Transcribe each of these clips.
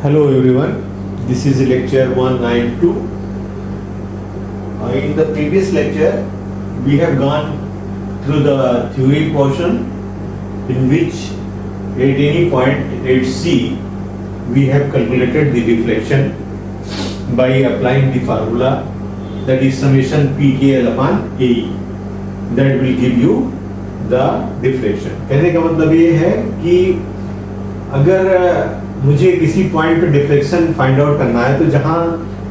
Hello everyone, this is lecture 192. In the previous lecture, we have gone through the theory portion in which at any point at C, we have calculated the deflection by applying the formula that is summation PKL upon AE. That will give you the deflection. कहने का मतलब ये है कि अगर मुझे किसी point पे डिफ्लेक्शन फाइंड आउट करना है तो जहां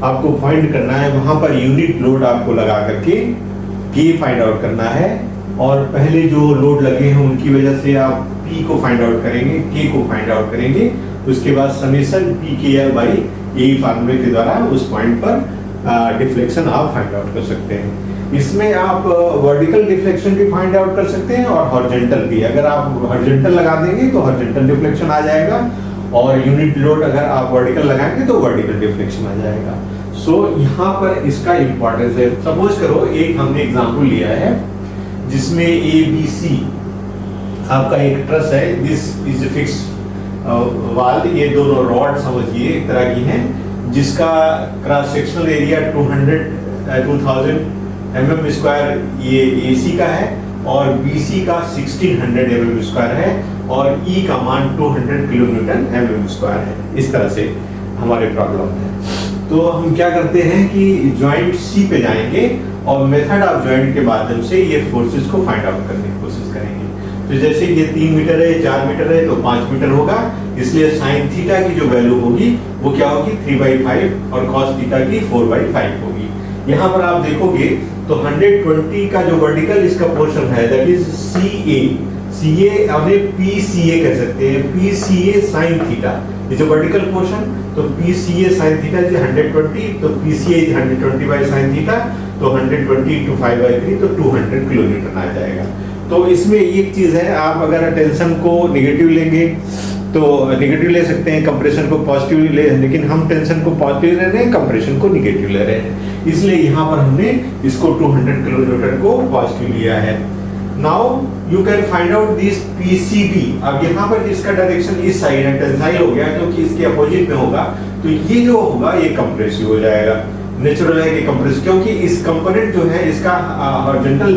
आपको फाइंड करना है वहां पर यूनिट लोड आपको लगा करके के फाइंड आउट करना है, और पहले जो लोड लगे हैं उनकी वजह से आप पी को फाइंड आउट करेंगे, के को फाइंड आउट करेंगे, उसके बाद समेशन पी के एल बाई ए फार्मूले के द्वारा उस पॉइंट पर डिफ्लेक्शन आप फाइंड आउट कर सकते हैं। इसमें आप वर्टिकल डिफ्लेक्शन भी फाइंड आउट कर सकते हैं और हॉरिजॉन्टल भी। अगर आप हॉरिजॉन्टल लगा देंगे तो हॉरिजॉन्टल डिफ्लेक्शन आ जाएगा, और यूनिट लोड अगर आप वर्टिकल लगाएंगे तो वर्टिकल डिफ्लेक्शन आ जाएगा। सो यहाँ पर इसका इंपॉर्टेंस है। सपोज करो एक हमने एग्जांपल लिया है जिसमें ए बी सी आपका एक ट्रस है, दिस इज फिक्स वाल, ये दोनों रॉड समझिए एक तरह की हैं, जिसका cross sectional area 2000 mm square ये AC का है और BC का 1600 mm स्क्वायर है और E का मान 200 किलोन्यूटन mm स्क्वायर है। इस तरह से हमारे प्रॉब्लम है। तो हम क्या करते हैं कि जॉइंट C पे जाएंगे और मेथड ऑफ जॉइंट के माध्यम से ये फोर्सेस को फाइंड आउट करने की कोशिश करेंगे। तो जैसे ये 3 मीटर है, 4 मीटर है तो 5 मीटर होगा, इसलिए साइन थीटा की जो वैल्यू होगी वो क्या होगी 3/5 और कॉस थीटा की 4/5 होगी। यहाँ पर आप देखोगे तो 120 का जो वर्टिकल इसका पोर्शन है दैट इज CA हमें PCA कह सकते हैं, PCA sin theta is a vertical portion, तो PCA sin थीटा इज 120, तो PCA is 120 by sin theta, तो 120 into 5/3 तो 200 किलोन्यूटन आ जाएगा। तो इसमें एक चीज है, आप अगर टेंशन को नेगेटिव लेंगे तो नेगेटिव ले सकते हैं, कंप्रेशन को पॉजिटिव ले, लेकिन हम टेंशन को पॉजिटिव ले रहे हैं, कंप्रेशन को नेगेटिव ले रहे हैं, इसलिए यहाँ पर हमने इसको 200 किलोन्यूटन को पॉजिटिव लिया है। Now you can find out this PCB। अब यहाँ पर इसका डायरेक्शन इस साइड है, टेंसाइल हो गया क्योंकि इसके अपोजिट में होगा, तो ये जो होगा ये कंप्रेसिव हो जाएगा। नेचुरल है कि कंप्रेसिव, क्योंकि इस कंपोनेंट जो है इसका हॉरिजॉन्टल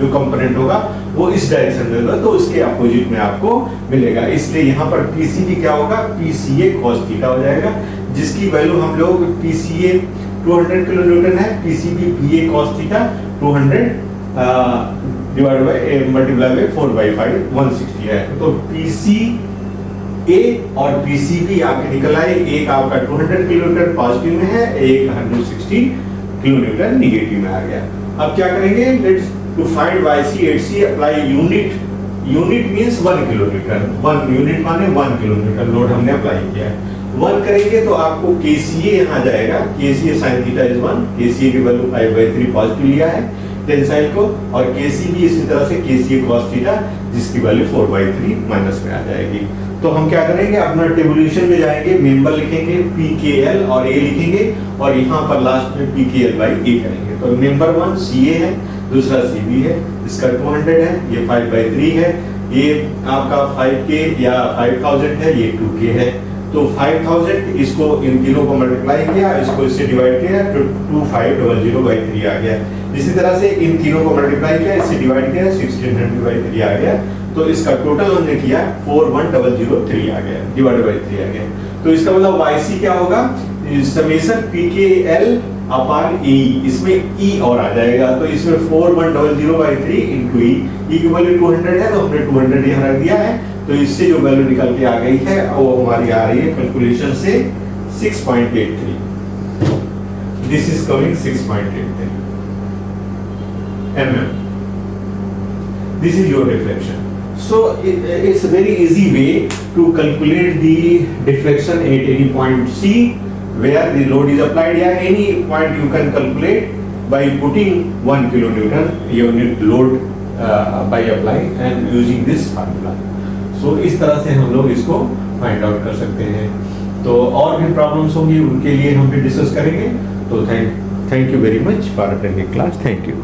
जो कंपोनेंट होगा वो इस डायरेक्शन में होगा, तो उसके अपोजिट में आपको मिलेगा। इसलिए यहाँ पर PCB क्या होगा, PCA cos थीटा हो जाएगा, जिसकी वैल्यू हम लोग PCA 200 किलोन्यूटन है, PCB PA cos theta 200 divide by multiply by 4/5 160 है। तो PCA और PCB आपके निकल आए, एक आपका 200 किलोन्यूटन पॉजिटिव में है, एक 160 किलोन्यूटन निगेटिव में आ गया। अब क्या करेंगे, let's to find YC at C apply unit means 1 kilonewton, 1 unit माने 1 किलोन्यूटन लोड हमने अप्लाई किया है। 1 करेंगे तो आपको KCA यहाँ जाएगा, KCA sin theta is 1, KCA की वैल्यू 5/3 पॉजिटिव लिया है टेंसाइल को, और KCB इसी तरह से KCA cos थीटा जिसकी वैल्यू 4/3 माइनस में आ जाएगी। तो हम क्या करेंगे, अपना टेबुलेशन में जाएंगे, मेंबर लिखेंगे PKL और A लिखेंगे, और यहाँ पर लास्ट में PKL बाई A करेंगे। तो मेंबर 1 CA है, दूसरा CB है, इसका 200 है, ये 5/3 है, ये आपका 5K या 5000 है, ये 2K है। तो 5000 इसको इन तीनों को मल्टीप्लाई किया, इसको इससे डिवाइड किया तो 2500/3 आ गया। इसी तरह से इन तीनों को मल्टीप्लाई किया, इससे डिवाइड किया 1600/3 आ गया। तो इसका टोटल हमने किया 41003 आ गया, डिवाइडेड बाय 3 आ गया। तो इसका मतलब YC क्या होगा, समेशन PKL अपॉन E, इसमें E और आ जाएगा, तो इसमें 41003 into E की वैल्यू 200 है, तो हमने 200 यहाँ रख दिया है, तो इससे जो वैल्यू निकल के आ गई है वो हमारी आ रही है कैलकुलेशन से 6.83। This is coming 6.83 mm। This is your deflection. So it's a very easy way to calculate the deflection at any point C where the load is applied, या any point you can calculate by putting 1 kilonewton unit load by applying and using this formula. So इस तरह से हम लोग इसको find out कर सकते हैं। तो और भी प्रॉब्लम्स होंगी उनके लिए हम भी डिस्कस करेंगे। तो thank you very much for attending class. Thank you.